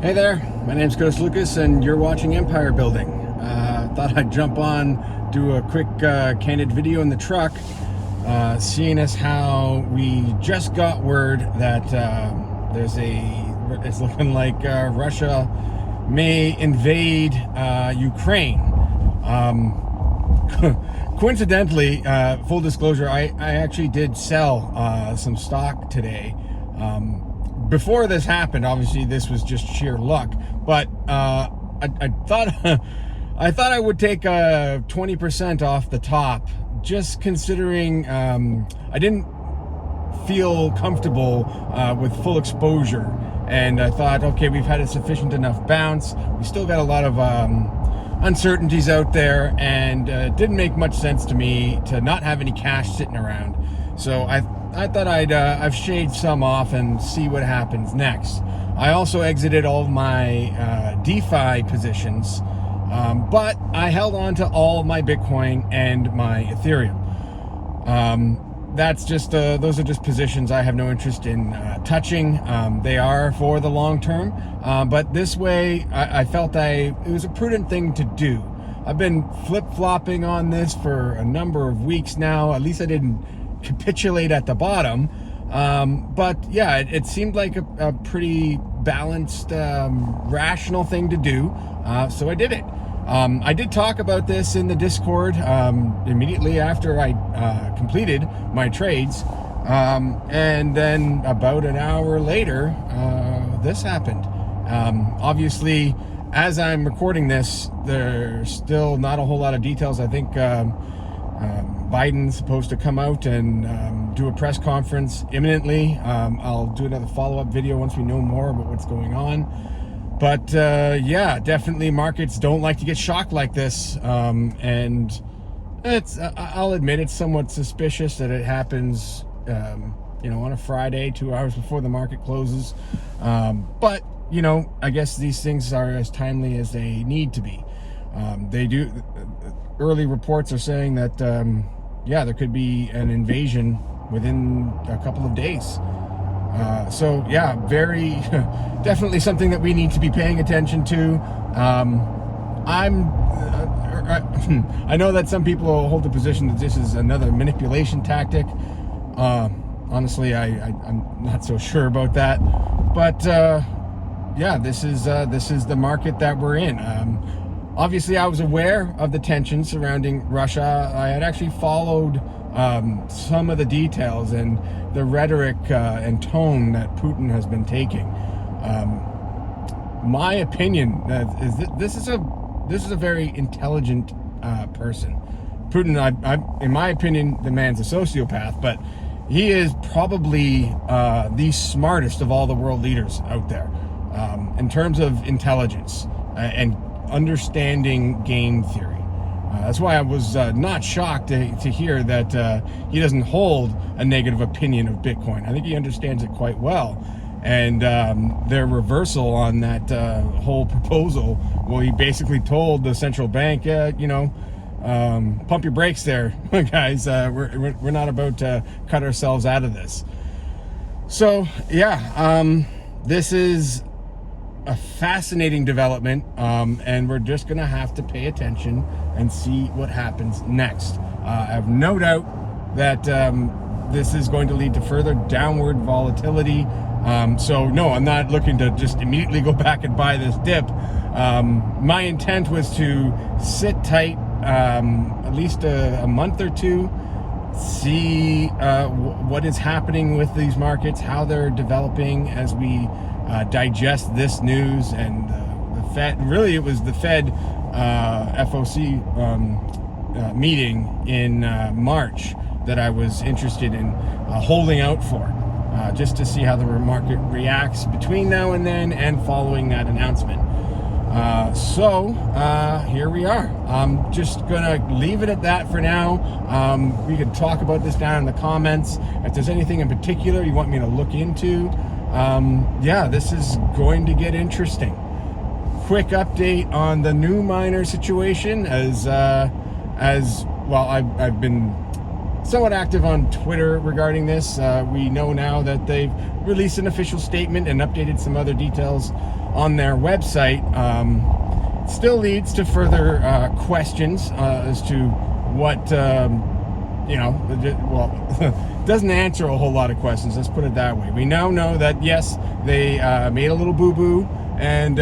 Hey there, my name's Coach Lucas and you're watching Empire Building. Thought I'd jump on, do a quick candid video in the truck, seeing as how we just got word that it's looking like Russia may invade Ukraine. Coincidentally, full disclosure, I actually did sell some stock today. Before this happened, obviously this was just sheer luck, but I thought I would take 20% off the top, just considering I didn't feel comfortable with full exposure, and I thought, okay, we've had a sufficient enough bounce. We still got a lot of uncertainties out there, and it didn't make much sense to me to not have any cash sitting around. So I thought I've shaved some off and see what happens next. I also exited all of my DeFi positions, but I held on to all of my Bitcoin and my Ethereum. That's just those are just positions I have no interest in touching. They are for the long term, but this way I felt it was a prudent thing to do. I've been flip-flopping on this for a number of weeks now. At least I didn't capitulate at the bottom, but yeah, it seemed like a pretty balanced, rational thing to do, so I did it. I did talk about this in the Discord immediately after I completed my trades, and then about an hour later this happened. Obviously, as I'm recording this, there's still not a whole lot of details. I think Biden's supposed to come out and do a press conference imminently. I'll do another follow-up video once we know more about what's going on. But yeah, definitely markets don't like to get shocked like this. And I'll admit it's somewhat suspicious that it happens, on a Friday, 2 hours before the market closes. But, I guess these things are as timely as they need to be. Early reports are saying that, there could be an invasion within a couple of days. So yeah, very definitely something that we need to be paying attention to. I know that some people hold the position that this is another manipulation tactic. Honestly, I'm not so sure about that. But yeah, this is the market that we're in. Obviously, I was aware of the tensions surrounding Russia. I had actually followed some of the details and the rhetoric and tone that Putin has been taking. My opinion is that this is a very intelligent person. Putin, in my opinion, the man's a sociopath, but he is probably the smartest of all the world leaders out there in terms of intelligence and understanding game theory. That's why I was not shocked to hear that he doesn't hold a negative opinion of Bitcoin. I think he understands it quite well. And their reversal on that whole proposal, well, he basically told the central bank, pump your brakes there, guys. We're not about to cut ourselves out of this. So, yeah, this is a fascinating development, and we're just gonna have to pay attention and see what happens next. I have no doubt that this is going to lead to further downward volatility. So no, I'm not looking to just immediately go back and buy this dip. My intent was to sit tight at least a month or two, see what is happening with these markets, how they're developing as we digest this news. And the Fed, really it was the Fed FOC meeting in March that I was interested in holding out for, just to see how the market reacts between now and then and following that announcement. So here we are. I'm just gonna leave it at that for now. We could talk about this down in the comments. If there's anything in particular you want me to look into, yeah, this is going to get interesting. Quick update on the NuMiner situation, as well. I've been somewhat active on Twitter regarding this. We know now that they've released an official statement and updated some other details on their website. Still leads to further questions as to what, doesn't answer a whole lot of questions, let's put it that way. We now know that, yes, they made a little boo-boo and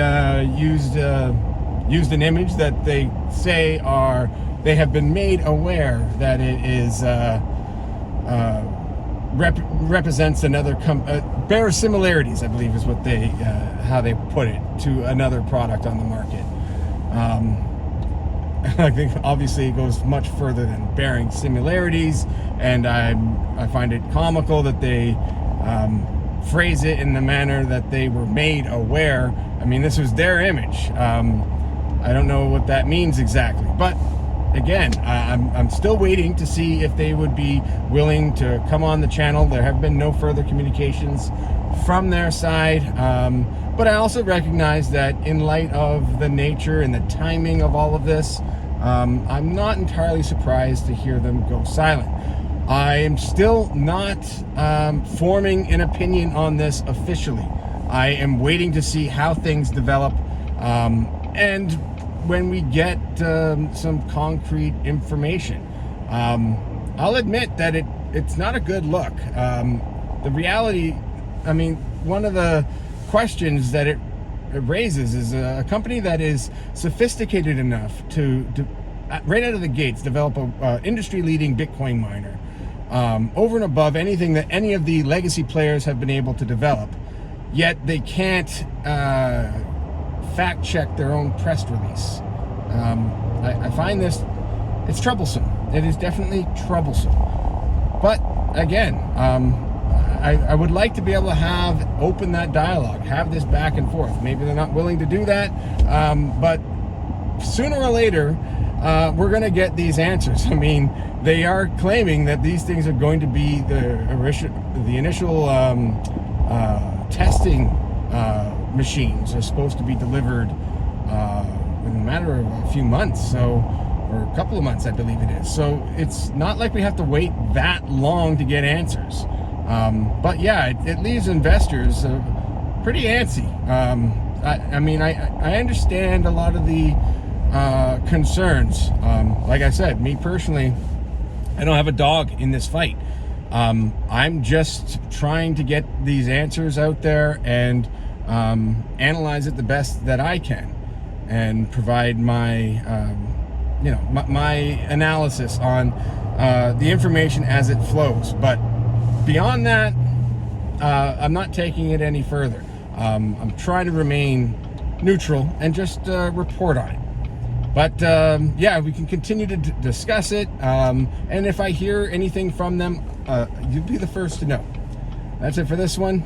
used an image that they say they have been made aware that it is represents another bears similarities, I believe is what they how they put it, to another product on the market. I think obviously it goes much further than bearing similarities, and I find it comical that they phrase it in the manner that they were made aware. I mean, this was their image. I don't know what that means exactly, but again, I'm still waiting to see if they would be willing to come on the channel. There have been no further communications from their side, but I also recognize that in light of the nature and the timing of all of this, I'm not entirely surprised to hear them go silent. I am still not forming an opinion on this officially. I am waiting to see how things develop, and when we get some concrete information. I'll admit that it's not a good look. The reality, I mean, one of the questions that it raises is a company that is sophisticated enough to right out of the gates develop a industry-leading Bitcoin miner, over and above anything that any of the legacy players have been able to develop, yet they can't fact check their own press release. I find it's troublesome. It is definitely troublesome. But again, I would like to be able to open that dialogue, have this back and forth. Maybe they're not willing to do that, but sooner or later, we're going to get these answers. I mean, they are claiming that these things are going to be the initial testing machines are supposed to be delivered in a matter of a few months, or a couple of months, I believe it is. So it's not like we have to wait that long to get answers. But yeah, it leaves investors pretty antsy. I mean, I understand a lot of the concerns. Like I said, me personally, I don't have a dog in this fight. I'm just trying to get these answers out there and analyze it the best that I can, and provide my my analysis on the information as it flows. But beyond that, I'm not taking it any further. I'm trying to remain neutral and just report on it. But yeah, we can continue to discuss it, and if I hear anything from them, you'll be the first to know. That's it for this one.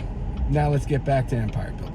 Now let's get back to empire building.